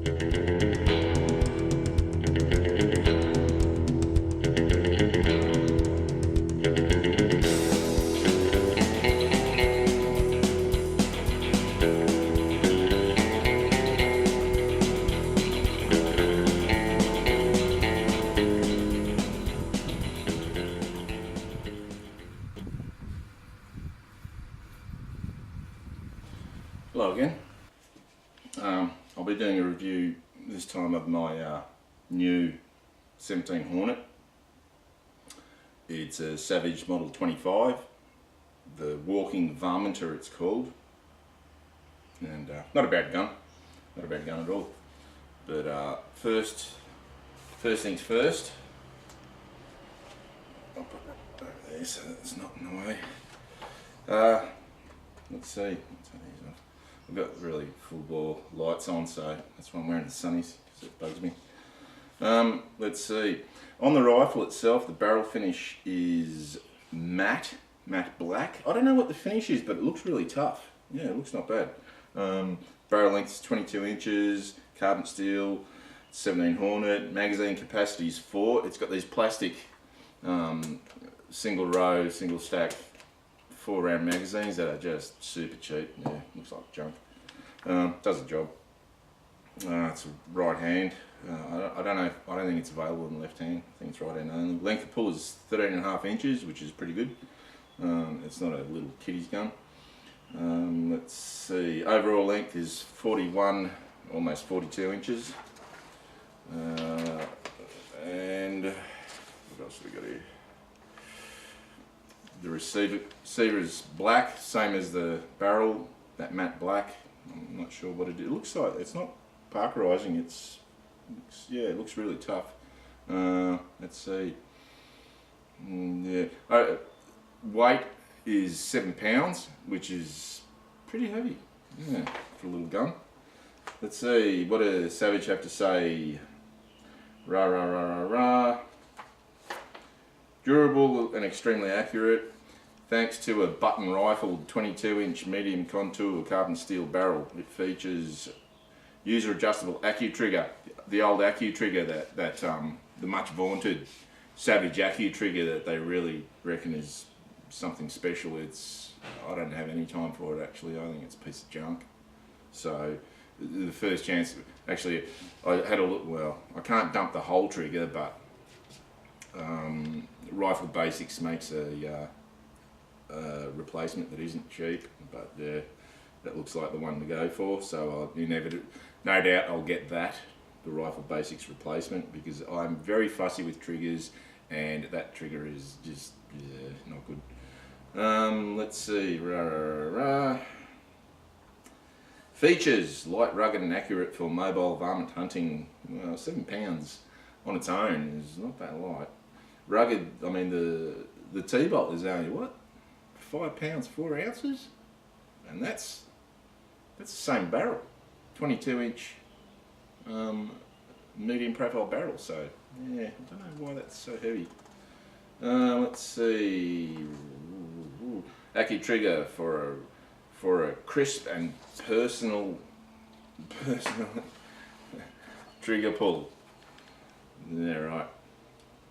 Hello again. I'll be doing a review this time of my new 17 Hornet. It's a Savage Model 25, the Walking Varminter it's called, and not a bad gun, at all. But first things first, I'll put that over there so that it's not in the way. Let's see, turn these off. I've got really full bore lights on, so that's why I'm wearing the sunnies, because it bugs me. Let's see. On the rifle itself, the barrel finish is matte black. I don't know what the finish is, but it looks really tough. Yeah, it looks not bad. Barrel length is 22 inches, carbon steel, 17 Hornet. Magazine capacity is 4. It's got these plastic single row, single stack 4-round magazines that are just super cheap. Yeah, looks like junk. Does the job. It's a right hand. I don't know. I don't think it's available in the left hand. I think it's right hand only. Length of pull is 13.5 inches, which is pretty good. It's not a little kiddie's gun. Let's see. Overall length is 41, almost 42 inches. And what else have we got here? The receiver is black, same as the barrel, that matte black. I'm not sure what it is. It looks like it's not parkerizing. It looks really tough. Let's see. Weight is 7 pounds, which is pretty heavy. Yeah, for a little gun. Let's see. What does Savage have to say? Rah rah rah rah rah. Durable and extremely accurate, thanks to a button rifled 22-inch medium contour carbon steel barrel. It features user adjustable accu trigger, the old accu trigger that the much vaunted Savage accu trigger that they really reckon is something special. I don't have any time for it actually. I think it's a piece of junk. So the first chance, actually, I had a look. Well, I can't dump the whole trigger, but Rifle Basics makes a replacement that isn't cheap, but that looks like the one to go for. So no doubt I'll get that, the Rifle Basics replacement, because I'm very fussy with triggers, and that trigger is just not good. Let's see. Features: light, rugged, and accurate for mobile varmint hunting. Well, 7 pounds on its own is not that light. Rugged, I mean the T-bolt is only what? 5 pounds 4 ounces? And that's the same barrel. 22-inch medium profile barrel, so yeah, I don't know why that's so heavy. Let's see. Accu trigger for a crisp and personal trigger pull. Yeah, right.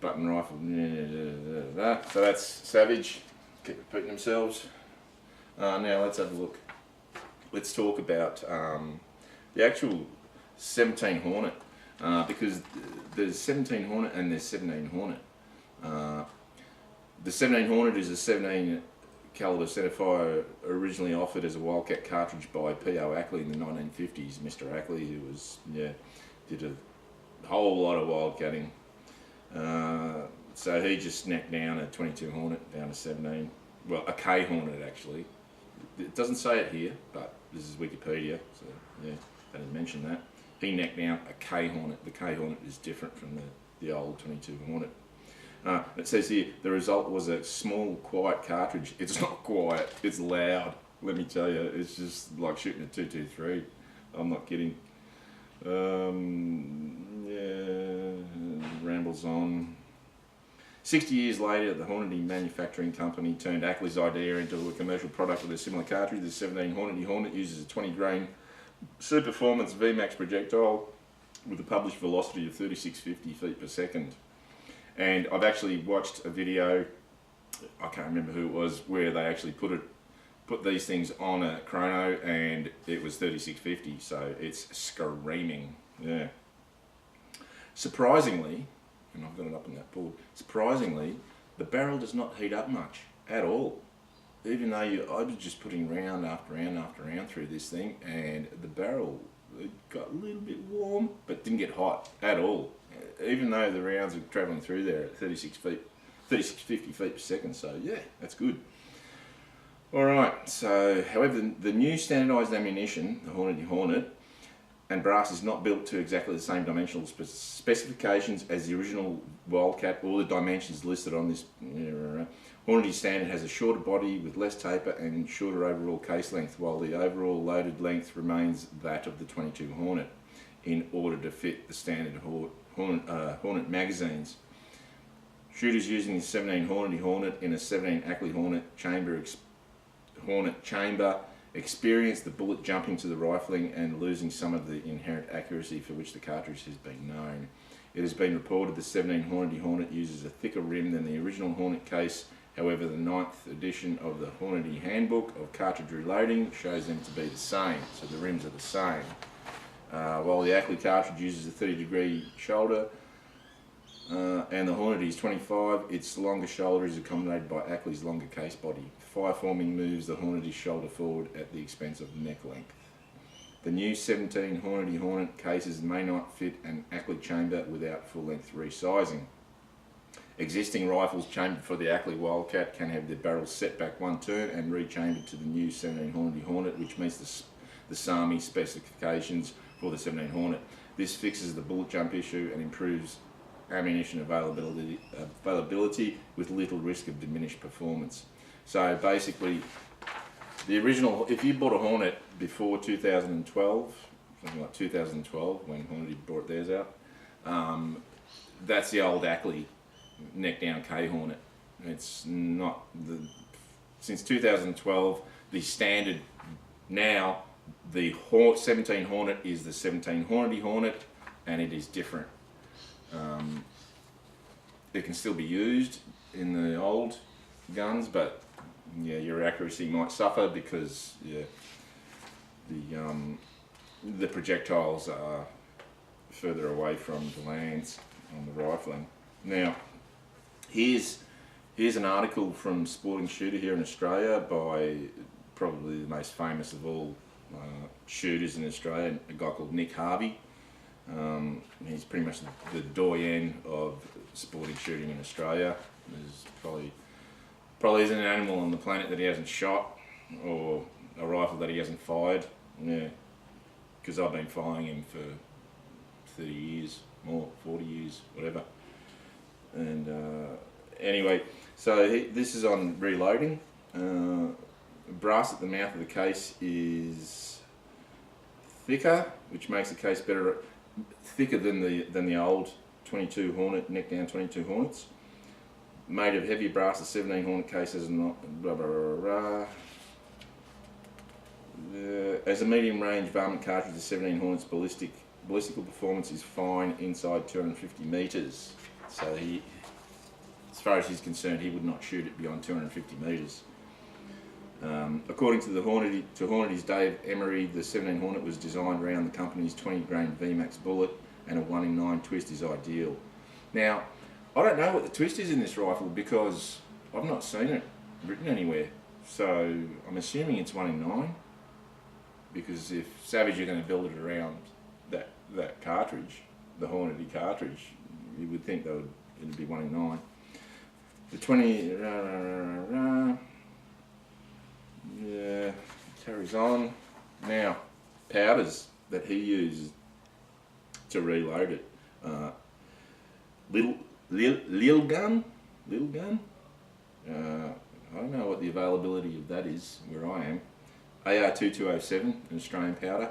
Button rifle. So that's Savage. Keep repeating themselves. Now let's have a look. Let's talk about the actual 17 Hornet, because there's 17 Hornet and there's 17 Hornet. The 17 Hornet is a 17 caliber centerfire, originally offered as a Wildcat cartridge by P.O. Ackley in the 1950s. Mr. Ackley, who was did a whole lot of wildcatting. So he just snapped down a 22 Hornet down to 17. Well, a K Hornet actually. It doesn't say it here, but this is Wikipedia, so yeah, they didn't mention that. He necked down a K Hornet. The K Hornet is different from the old 22 Hornet. It says here, the result was a small, quiet cartridge. It's not quiet, it's loud, let me tell you. It's just like shooting a 223. I'm not kidding. Rambles on. 60 years later, the Hornety Manufacturing Company turned Ackley's idea into a commercial product with a similar cartridge. The 17 Hornety Hornet uses a 20 grain Super Performance VMAX projectile with a published velocity of 3650 feet per second. And I've actually watched a video, I can't remember who it was, where they actually put these things on a chrono and it was 3650, so it's screaming. Yeah. Surprisingly, and I've got it up on that board, surprisingly, the barrel does not heat up much at all. Even though I was just putting round after round after round through this thing, and the barrel, it got a little bit warm, but didn't get hot at all. Even though the rounds are travelling through there at 3650 feet per second, so yeah, that's good. Alright, so however the new standardised ammunition, the Hornet, and brass is not built to exactly the same dimensional specifications as the original Wildcat or the dimensions listed on this. Hornady standard has a shorter body with less taper and shorter overall case length, while the overall loaded length remains that of the 22 Hornet in order to fit the standard Hornet magazines. Shooters using the 17 Hornady Hornet in a 17 Ackley Hornet chamber experience the bullet jumping to the rifling and losing some of the inherent accuracy for which the cartridge has been known. It has been reported the 17 Hornady Hornet uses a thicker rim than the original Hornet case. However, the 9th edition of the Hornady Handbook of Cartridge Reloading shows them to be the same, so the rims are the same. While the Ackley cartridge uses a 30-degree shoulder and the Hornady is 25, its longer shoulder is accommodated by Ackley's longer case body. Fire forming moves the Hornady's shoulder forward at the expense of neck length. The new 17 Hornady Hornet cases may not fit an Ackley chamber without full-length resizing. Existing rifles chambered for the Ackley Wildcat can have their barrels set back one turn and rechambered to the new 17 Hornady Hornet, which meets the SAMI specifications for the 17 Hornet. This fixes the bullet jump issue and improves ammunition availability with little risk of diminished performance. So basically, the original, if you bought a Hornet before 2012, something like 2012 when Hornady brought theirs out, that's the old Ackley neck down K Hornet. It's not since 2012 the standard now. The 17 Hornet is the 17 Hornady Hornet, and it is different. It can still be used in the old guns, but yeah, your accuracy might suffer because the projectiles are further away from the lands on the rifling. Now, here's an article from Sporting Shooter here in Australia by probably the most famous of all shooters in Australia, a guy called Nick Harvey. He's pretty much the doyen of sporting shooting in Australia. There's probably isn't an animal on the planet that he hasn't shot, or a rifle that he hasn't fired. Yeah, because I've been firing him for 30 years, more, 40 years, whatever. And anyway, so this is on reloading. Brass at the mouth of the case is thicker, which makes the case thicker than the old 22 Hornet, neck down 22 Hornets. Made of heavy brass, the 17 Hornet case is not blah, blah, blah, blah. As a medium range varmint cartridge, the 17 Hornet's ballistical performance is fine inside 250 metres. So he, as far as he's concerned, he would not shoot it beyond 250 metres. According to Hornady's Dave Emery, the 17 Hornet was designed around the company's 20 grain VMAX bullet, and a 1 in 9 twist is ideal. Now, I don't know what the twist is in this rifle because I've not seen it written anywhere. So I'm assuming it's 1 in 9, because if Savage are going to build it around that cartridge, the Hornady cartridge, you would think it'd be 1 in 9. The 20 yeah, carries on. Now, powders that he uses to reload it. Lil gun. I don't know what the availability of that is where I am. AR2207, an Australian powder.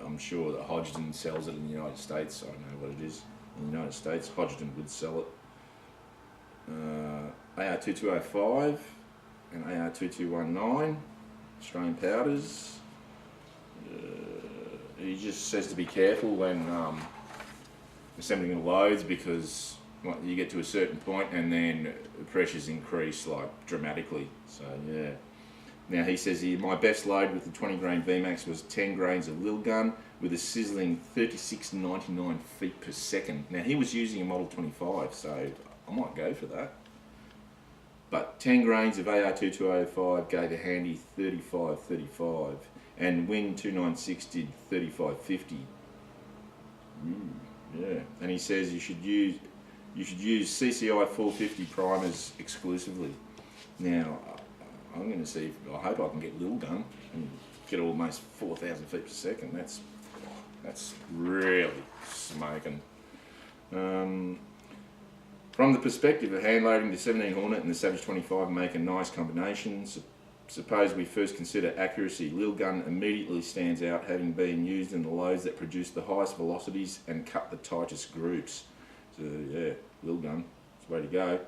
I'm sure that Hodgdon sells it in the United States. I don't know what it is in the United States. Hodgdon would sell it. AR2205 and AR2219, Australian powders. he just says to be careful when assembling the loads, because you get to a certain point and then the pressures increase like dramatically. So yeah. Now he says here, my best load with the 20 grain VMAX was 10 grains of lil gun with a sizzling 36.99 feet per second. Now he was using a Model 25, so I might go for that. But 10 grains of AR2205 gave a handy 35.35, and Wing 296 did 35.50. Yeah, and he says you should use CCI 450 primers exclusively. Now I'm going to see if I hope I can get lil gun and get almost 4,000 feet per second. That's really smoking. From the perspective of hand loading, the 17 Hornet and the Savage 25 make a nice combination. Suppose we first consider accuracy. Lil gun immediately stands out, having been used in the loads that produce the highest velocities and cut the tightest groups. So yeah, lil gun, that's the way to go.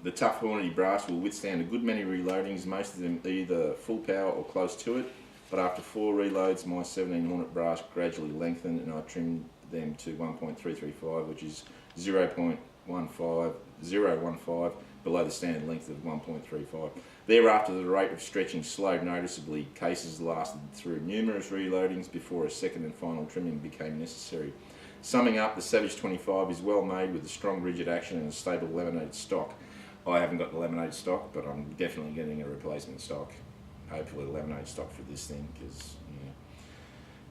The tough Hornety brass will withstand a good many reloadings, most of them either full power or close to it, but after 4 reloads my 17 Hornet brass gradually lengthened and I trimmed them to 1.335, which is 0.15 below the standard length of 1.35. Thereafter the rate of stretching slowed noticeably. Cases lasted through numerous reloadings before a second and final trimming became necessary. Summing up, the Savage 25 is well made with a strong rigid action and a stable laminated stock. I haven't got the laminated stock, but I'm definitely getting a replacement stock. Hopefully a laminated stock for this thing, because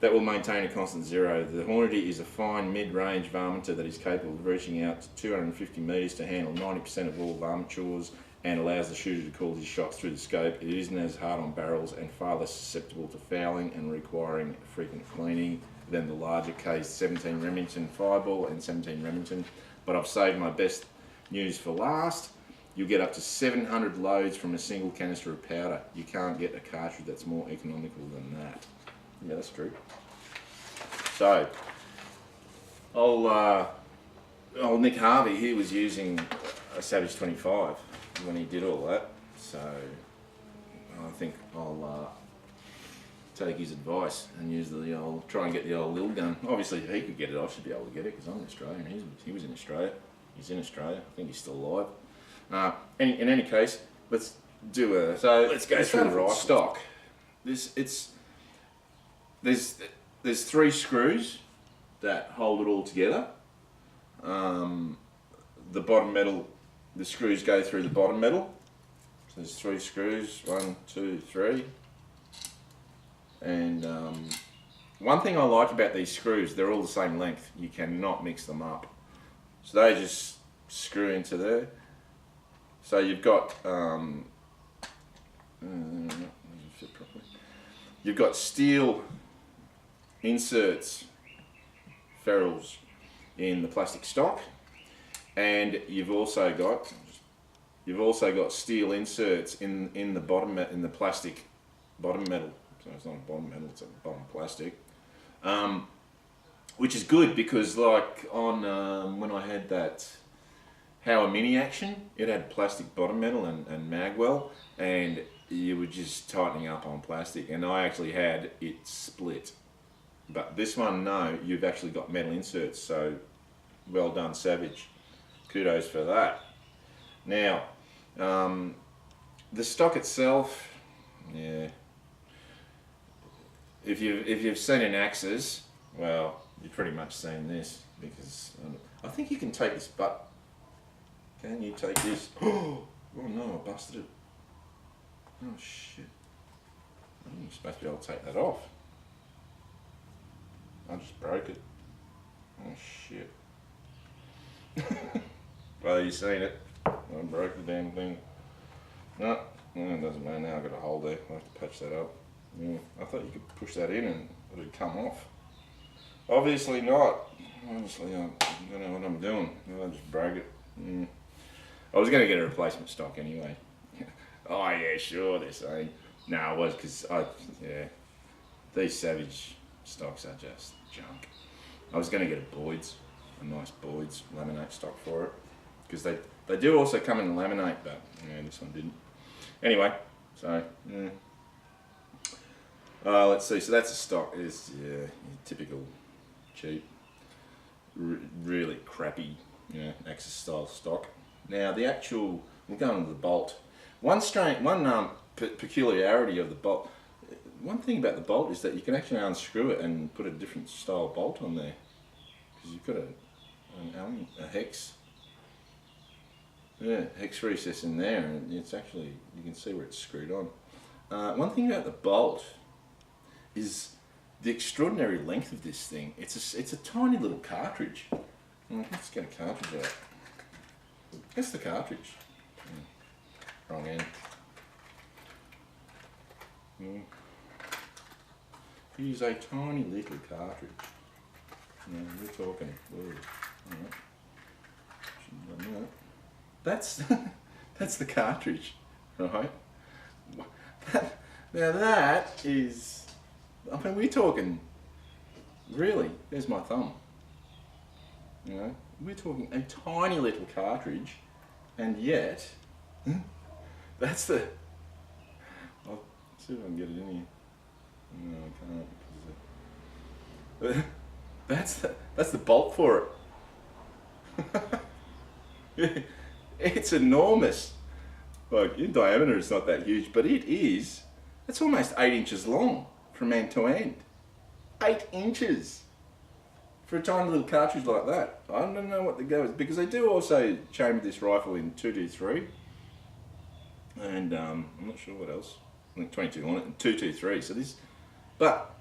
that will maintain a constant zero. The Hornety is a fine mid-range varminter that is capable of reaching out to 250 metres to handle 90% of all varmintures and allows the shooter to call his shots through the scope. It isn't as hard on barrels and far less susceptible to fouling and requiring frequent cleaning than the larger case 17 Remington Fireball and 17 Remington, but I've saved my best news for last. You'll get up to 700 loads from a single canister of powder. You can't get a cartridge that's more economical than that. Yeah, that's true. So, old Nick Harvey, he was using a Savage 25 when he did all that. So, I think I'll take his advice and use try and get the old lil gun. Obviously, if he could get it, I should be able to get it because I'm Australian. He was in Australia. He's in Australia. I think he's still alive. In any case, let's do let's go through the rifle stock. There's 3 screws that hold it all together. The bottom metal, the screws go through the bottom metal. So there's 3 screws, 1, 2, 3. And one thing I like about these screws, they're all the same length. You cannot mix them up. So they just screw into there. So you've got you've got steel inserts, ferrules in the plastic stock, and you've also got steel inserts in the bottom in the plastic bottom metal. So it's not a bottom metal, it's a bottom plastic, which is good because like on when I had that Howard Mini action, it had plastic bottom metal and magwell, and you were just tightening up on plastic, and I actually had it split. But this one, no, you've actually got metal inserts, so well done, Savage. Kudos for that. Now, the stock itself, yeah. If you've seen an Axis, well, you've pretty much seen this, because I think you can take this, but can you take this? Oh no, I busted it. Oh shit. You're supposed to be able to take that off. I just broke it. Oh shit. Well, you've seen it. I broke the damn thing. No, it doesn't matter now. I've got a hole there. I'll have to patch that up. Yeah, I thought you could push that in and it would come off. Obviously not. Obviously, I don't know what I'm doing. I just broke it. I was going to get a replacement stock anyway. Oh yeah, sure, they're saying. No, I was, because these Savage stocks are just junk. I was going to get a nice Boyd's laminate stock for it, because they do also come in laminate, but yeah, this one didn't. Anyway, so Let's see. So that's a stock. Is your typical cheap, really crappy, Axis style stock. Now the actual, we're going to the bolt. One peculiarity of the bolt. One thing about the bolt is that you can actually unscrew it and put a different style bolt on there, because you've got a hex. Yeah, hex recess in there, and it's actually, you can see where it's screwed on. One thing about the bolt is the extraordinary length of this thing. It's a tiny little cartridge. Let's get a cartridge out. That's the cartridge. Wrong end. Use a tiny little cartridge. We're talking. Alright. Shouldn't have done that. That's the cartridge, right? Now that is, I mean, we're talking, really, there's my thumb. We're talking a tiny little cartridge, and yet, that's the, I'll see if I can get it in here. No, I can't, because that's the bolt for it. It's enormous. Like, in diameter it's not that huge, but it's almost 8 inches long from end to end. 8 inches for a tiny little cartridge like that. I don't know what the go is, because they do also chamber this rifle in 223, and I'm not sure what else. I think 22 on it and 223. So this, but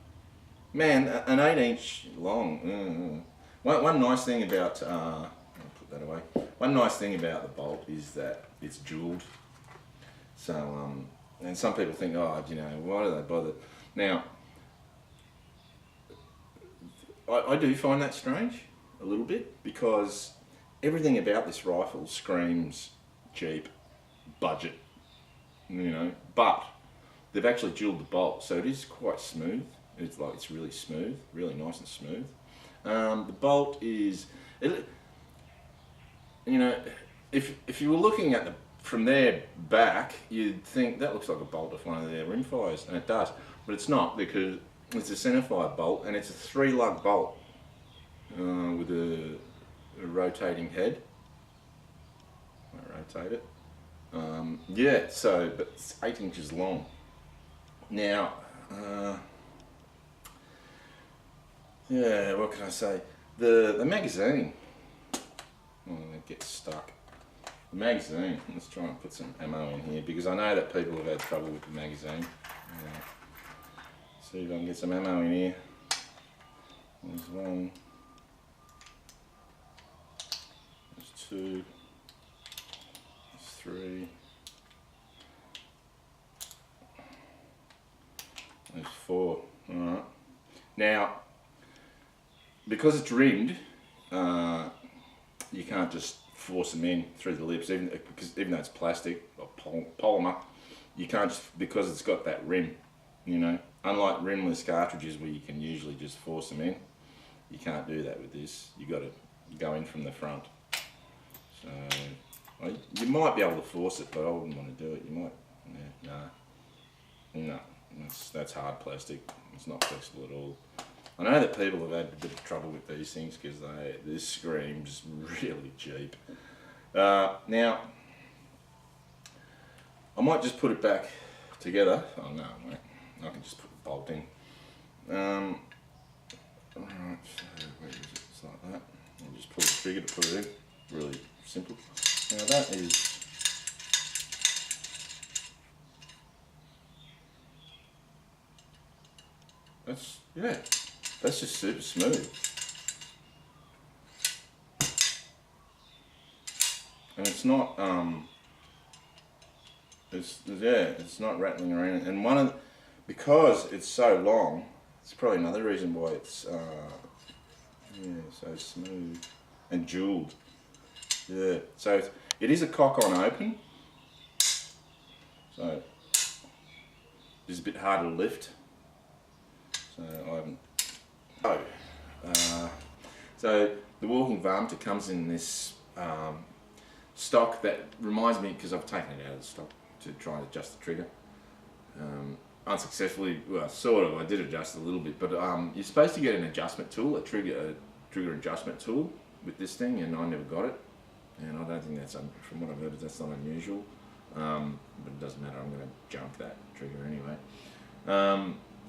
man, an 8-inch long. One nice thing about I'll put that away. One nice thing about the bolt is that it's jeweled. So and some people think, oh, why do they bother? Now, I do find that strange a little bit, because everything about this rifle screams cheap, budget, but they've actually jeweled the bolt, so it is quite smooth. It's really smooth, really nice and smooth. The bolt is, if you were looking at from there back, you'd think that looks like a bolt off one of their rimfires, and it does, but it's not, because it's a centerfire bolt, and it's a 3-lug bolt with a rotating head. I rotate it. But it's 8 inches long. Now, what can I say? The magazine. It gets stuck. The magazine. Let's try and put some ammo in here, because I know that people have had trouble with the magazine. See if I can get some ammo in here. There's one. There's two. There's three. There's four. Alright. Now, because it's rimmed, you can't just force them in through the lips, even though it's plastic or polymer. You can't just, because it's got that rim, Unlike rimless cartridges where you can usually just force them in, you can't do that with this. You got to go in from the front. So you might be able to force it, but I wouldn't want to do it. You might, no, that's hard plastic. It's not flexible at all. I know that people have had a bit of trouble with these things because this screams really cheap. Now, I might just put it back together. Oh no, wait. I can just put the bolt in. Alright, so where is it? It's like that. And just pull the trigger to put it in. Really simple. Now that is, that's just super smooth. And it's not it's not rattling around. And because it's so long, it's probably another reason why it's so smooth and jeweled. Yeah, so it is a cock on open, so it's a bit harder to lift. So I haven't. So the walking varminter comes in this stock that reminds me, because I've taken it out of the stock to try and adjust the trigger. unsuccessfully, well, sort of. I did adjust a little bit, but you're supposed to get an adjustment tool, a trigger adjustment tool with this thing, and I never got it. And I don't think that's, from what I've heard, that's not unusual. But it doesn't matter. I'm going to jump that trigger anyway.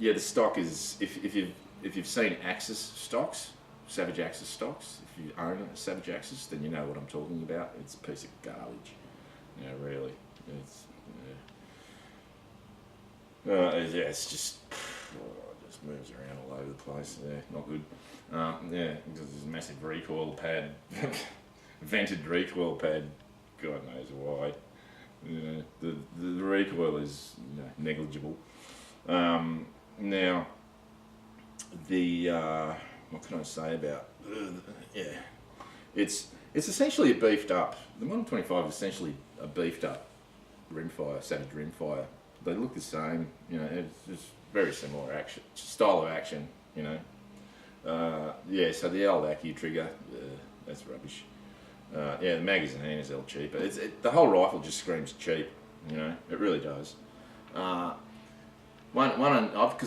Yeah, the stock is, if you've seen Axis stocks, Savage Axis stocks, if you own a Savage Axis, then you know what I'm talking about. It's a piece of garbage. You know, really. It's it's just it just moves around all over the place. Yeah, not good. Yeah, because there's a massive recoil pad, vented recoil pad. God knows why. You know, the recoil is, you know, negligible. Now, the what can I say about? Yeah, it's essentially a beefed up. The Model 25 is essentially a beefed up rimfire, Savage rimfire. They look the same, you know. It's just very similar action, style of action, you know. Yeah, so the old Accu trigger, that's rubbish. Yeah, the magazine is a little cheaper. The whole rifle just screams cheap, you know. It really does. Because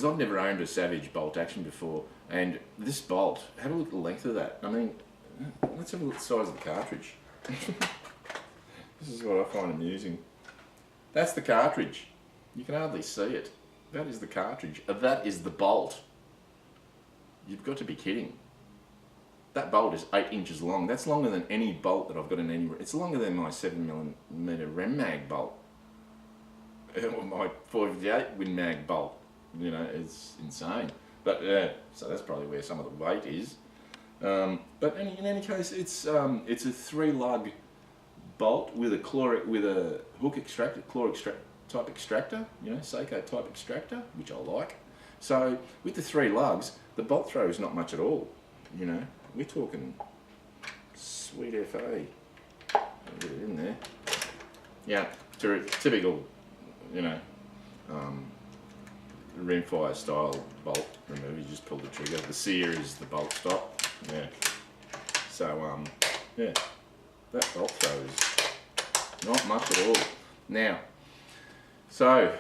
I've never owned a Savage bolt action before, and this bolt, have a look at the length of that. I mean, let's have a look at the size of the cartridge. This is what I find amusing. That's the cartridge. You can hardly see it. That is the cartridge. That is the bolt. You've got to be kidding. That bolt is 8 inches long. That's longer than any bolt that I've got in any. It's longer than my 7mm Rem Mag bolt. Or my 458 Win Mag bolt. You know, it's insane. But yeah, so that's probably where some of the weight is. But in any case, it's a 3-lug bolt with a hook extractor, type extractor, you know, Seiko type extractor, which I like. So with the 3 lugs, the bolt throw is not much at all. You know, we're talking sweet FA. I'll get it in there. Yeah, typical, you know, rimfire style bolt remover. You just pull the trigger. The sear is the bolt stop. Yeah. So yeah, that bolt throw is not much at all. Now, so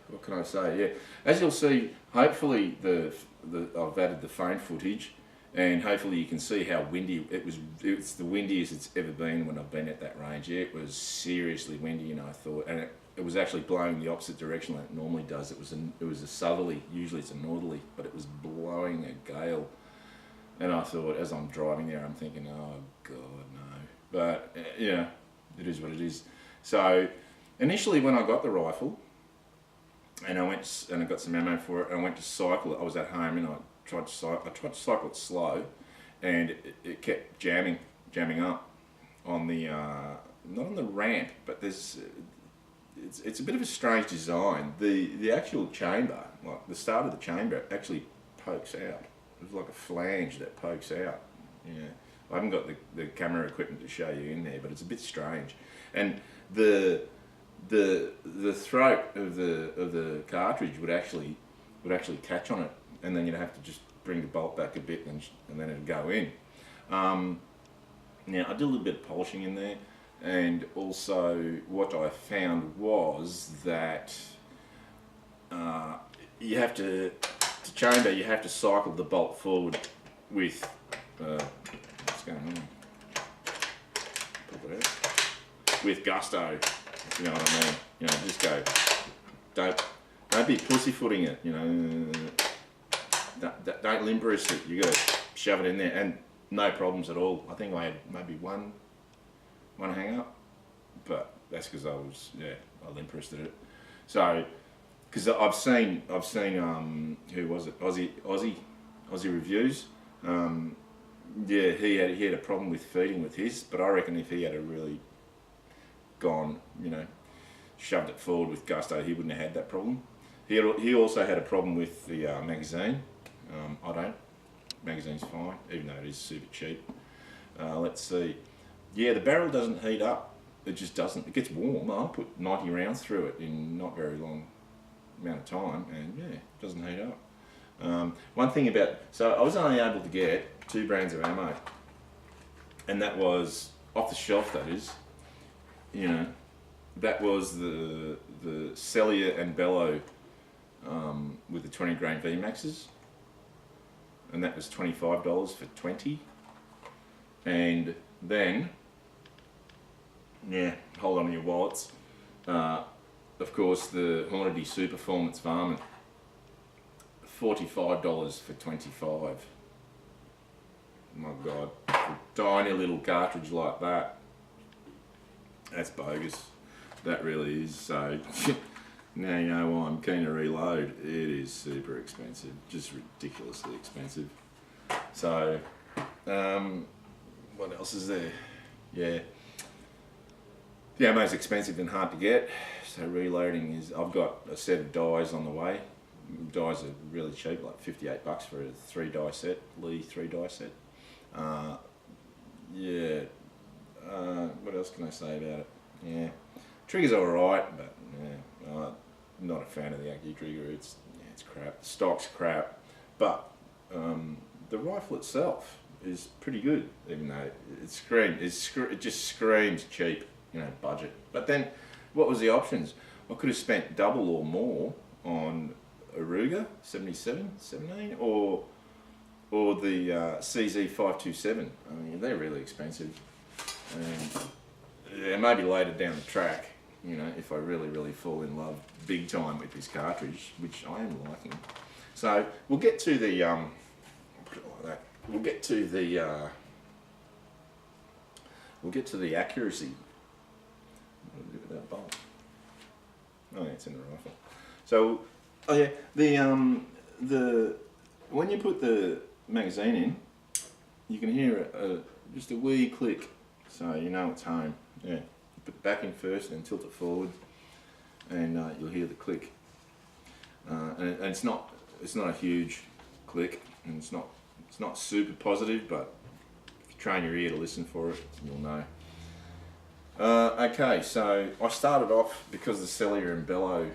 what can I say? Yeah, as you'll see, hopefully I've added the phone footage, and hopefully you can see how windy it was. It's the windiest it's ever been when I've been at that range. It was seriously windy, and I thought, and it was actually blowing the opposite direction like it normally does. It was a southerly. Usually it's a northerly, but it was blowing a gale. And I thought, as I'm driving there, I'm thinking, oh God, no. But yeah, it is what it is. So initially, when I got the rifle, and I got some ammo for it, and I went to cycle it. I was at home, and I tried to cycle it slow, and it kept jamming up on the not on the ramp, but it's a bit of a strange design. The actual chamber, like the start of the chamber, actually pokes out. It's like a flange that pokes out. Yeah, I haven't got the camera equipment to show you in there, but it's a bit strange. And the throat of the cartridge would actually catch on it, and then you'd have to just bring the bolt back a bit, and then it'd go in. Now I did a little bit of polishing in there, and also what I found was that you have to chamber, you have to cycle the bolt forward with what's going on? Pull it out. With gusto, you know what I mean. You know, just go. Don't be pussyfooting it. You know, don't limberous it. You got to shove it in there, and no problems at all. I think I had maybe one hang up, but that's because I limberous it. So. Because I've seen who was it? Aussie Reviews. Yeah, he had a problem with feeding with his, but I reckon if he had really gone, you know, shoved it forward with gusto, he wouldn't have had that problem. He also had a problem with the magazine. I don't. Magazine's fine, even though it is super cheap. Let's see. Yeah, the barrel doesn't heat up. It just doesn't. It gets warm. I put 90 rounds through it in not very long amount of time, and yeah, it doesn't heat up. One thing so I was only able to get 2 brands of ammo, and that was off the shelf, that is, you know, that was the Celia and Bello with the 20 grain VMAXs, and that was $25 for 20. And then, yeah, hold on to your wallets. Of course, the Hornet Super Performance Varmint, $45 for 25. My God, a tiny little cartridge like that. That's bogus. That really is. So now you know why I'm keen to reload. It is super expensive, just ridiculously expensive. So, what else is there? Yeah. The ammo's expensive and hard to get, so reloading is. I've got a set of dies on the way. Dies are really cheap, like 58 bucks for a 3 die set, Lee 3 die set. Yeah. What else can I say about it? Yeah. Trigger's alright, but yeah, I'm not a fan of the Accu trigger. It's crap. The stock's crap, but the rifle itself is pretty good, even though it just screams cheap, you know, budget. But then, what was the options? I could have spent double or more on a Ruger 77, 17, or the CZ 527. I mean, they're really expensive. And yeah, maybe later down the track, you know, if I really fall in love big time with this cartridge, which I am liking. So we'll get to the I'll put it like that. We'll get to the accuracy. What do I do with that bolt? Oh yeah, it's in the rifle. So, oh yeah, the when you put the magazine in, you can hear just a wee click, so you know it's home. Yeah, put it back in first and then tilt it forward, and you'll hear the click. And it's not a huge click, and it's not super positive, but if you train your ear to listen for it, you'll know. Okay, so I started off because the Cellular and Bellow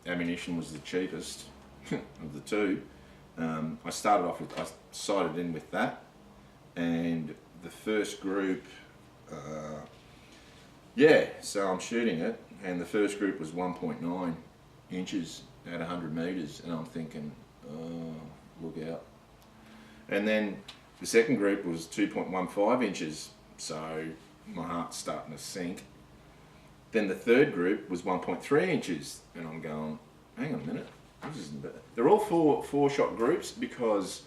ammunition was the cheapest of the two. I sighted in with that, and the first group, yeah, so I'm shooting it, and the first group was 1.9 inches at 100 meters, and I'm thinking, oh, look out. And then the second group was 2.15 inches, so my heart's starting to sink. Then the third group was 1.3 inches, and I'm going, hang on a minute, this isn't bad. They're all four shot groups because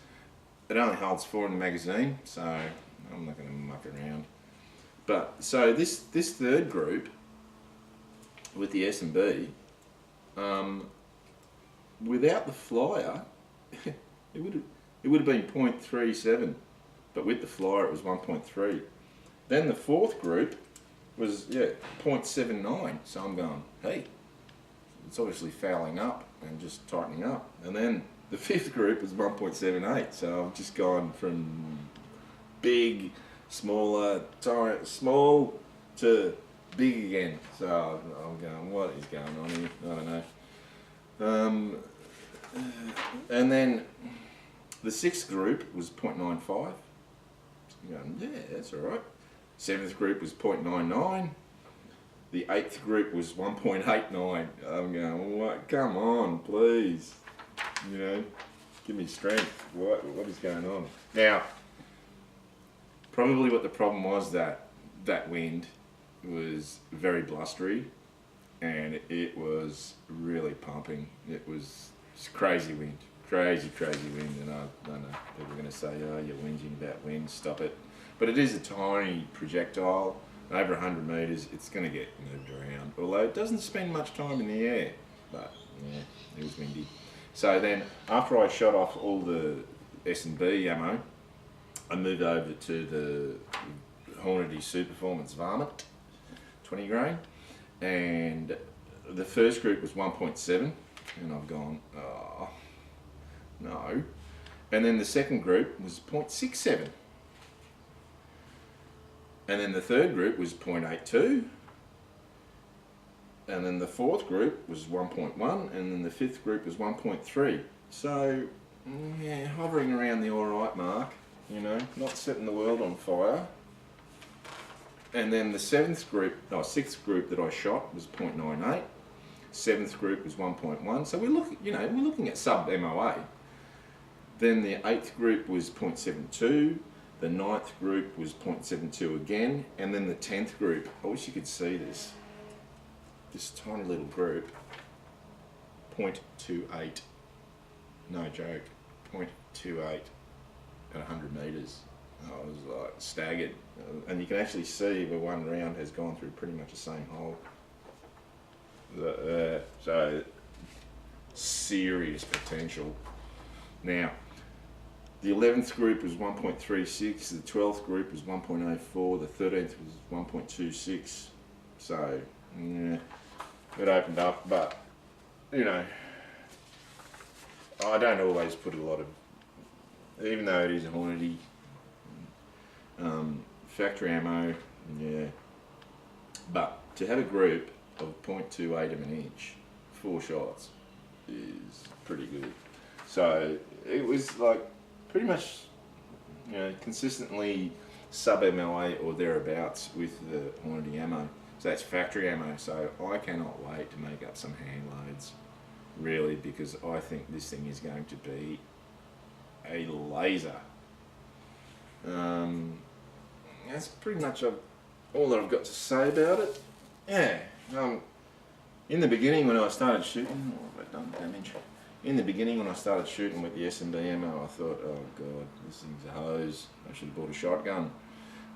it only holds 4 in the magazine, so I'm not going to muck around. But so this third group with the S&B, without the flyer, it would have been 0.37, but with the flyer it was 1.3. Then the fourth group was 0.79. So I'm going, hey, it's obviously fouling up and just tightening up. And then the fifth group was 1.78. So I've just gone from big, smaller, small to big again. So I'm going, what is going on here? I don't know. And then the sixth group was 0.95. So I'm going, yeah, that's all right. Seventh group was 0.99. The eighth group was 1.89. I'm going, what? Come on, please. You know, give me strength. What is going on? Now, probably what the problem was that wind was very blustery, and it was really pumping. It was crazy wind, crazy wind, and I don't know, people are going to say, oh, you're whinging about wind, stop it. But it is a tiny projectile, over 100 metres, it's going to get moved around, although it doesn't spend much time in the air, but yeah, it was windy. So then, after I shot off all the S&B ammo, I moved over to the Hornet Super Performance Varmint, 20 grain, and the first group was 1.7, and I've gone, oh, no. And then the second group was 0.67. And then the third group was 0.82. And then the fourth group was 1.1, and then the fifth group was 1.3. So, yeah, hovering around the alright mark, you know, not setting the world on fire. And then the sixth group that I shot was 0.98. 7th group was 1.1. So we're looking at sub MOA. Then the 8th group was 0.72. The 9th group was 0.72 again, and then the 10th group, I wish you could see this tiny little group, 0.28, no joke, 0.28 at 100 metres. I was like staggered, and you can actually see where one round has gone through pretty much the same hole. So serious potential. Now, the 11th group was 1.36, the 12th group was 1.04, the 13th was 1.26. So, yeah, it opened up, but, you know, I don't always put a lot of, even though it is a Hornety factory ammo, yeah, but to have a group of 0.28 of an inch, 4 shots, is pretty good. So, it was like, pretty much, you know, consistently sub MOA or thereabouts with the Hornety ammo. So that's factory ammo. So I cannot wait to make up some hand loads, really, because I think this thing is going to be a laser. That's pretty much all that I've got to say about it. Yeah. In the beginning when I started shooting, I've done damage. In the beginning when I started shooting with the S&B ammo, I thought, oh god, this thing's a hose. I should have bought a shotgun.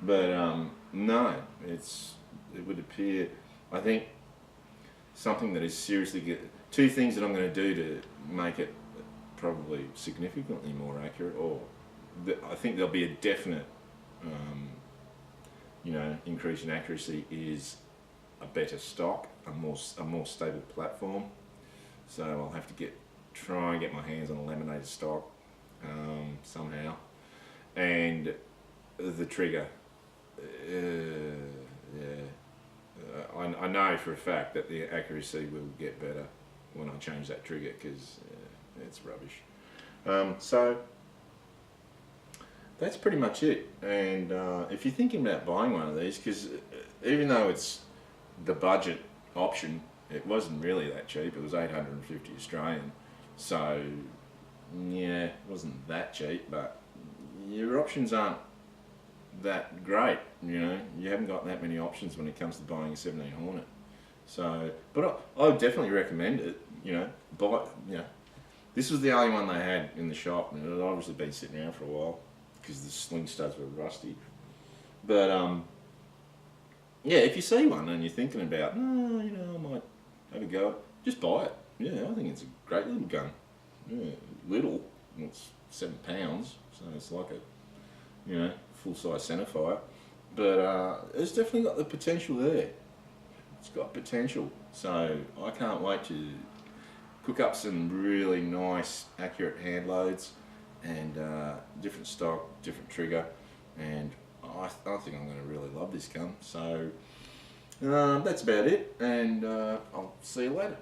But no, it would appear, I think, something that is seriously good. 2 things that I'm going to do to make it probably significantly more accurate, or I think there'll be a definite, you know, increase in accuracy, is a better stock, a more stable platform. So I'll have to try and get my hands on a laminated stock somehow, and the trigger. I know for a fact that the accuracy will get better when I change that trigger, because it's rubbish. So that's pretty much it. And if you're thinking about buying one of these, because even though it's the budget option, it wasn't really that cheap. It was 850 Australian. So, yeah, it wasn't that cheap, but your options aren't that great, you know. You haven't got that many options when it comes to buying a 17 Hornet. So, but I would definitely recommend it, you know. This was the only one they had in the shop, and it had obviously been sitting around for a while because the sling studs were rusty. But, yeah, if you see one and you're thinking about, oh, you know, I might have a go, just buy it. Yeah, I think it's a great little gun. Yeah, little, it's 7 pounds, so it's like a, you know, full-size centerfire. But it's definitely got the potential there. It's got potential. So I can't wait to cook up some really nice, accurate hand loads, and different stock, different trigger, and I think I'm going to really love this gun. So that's about it, and I'll see you later.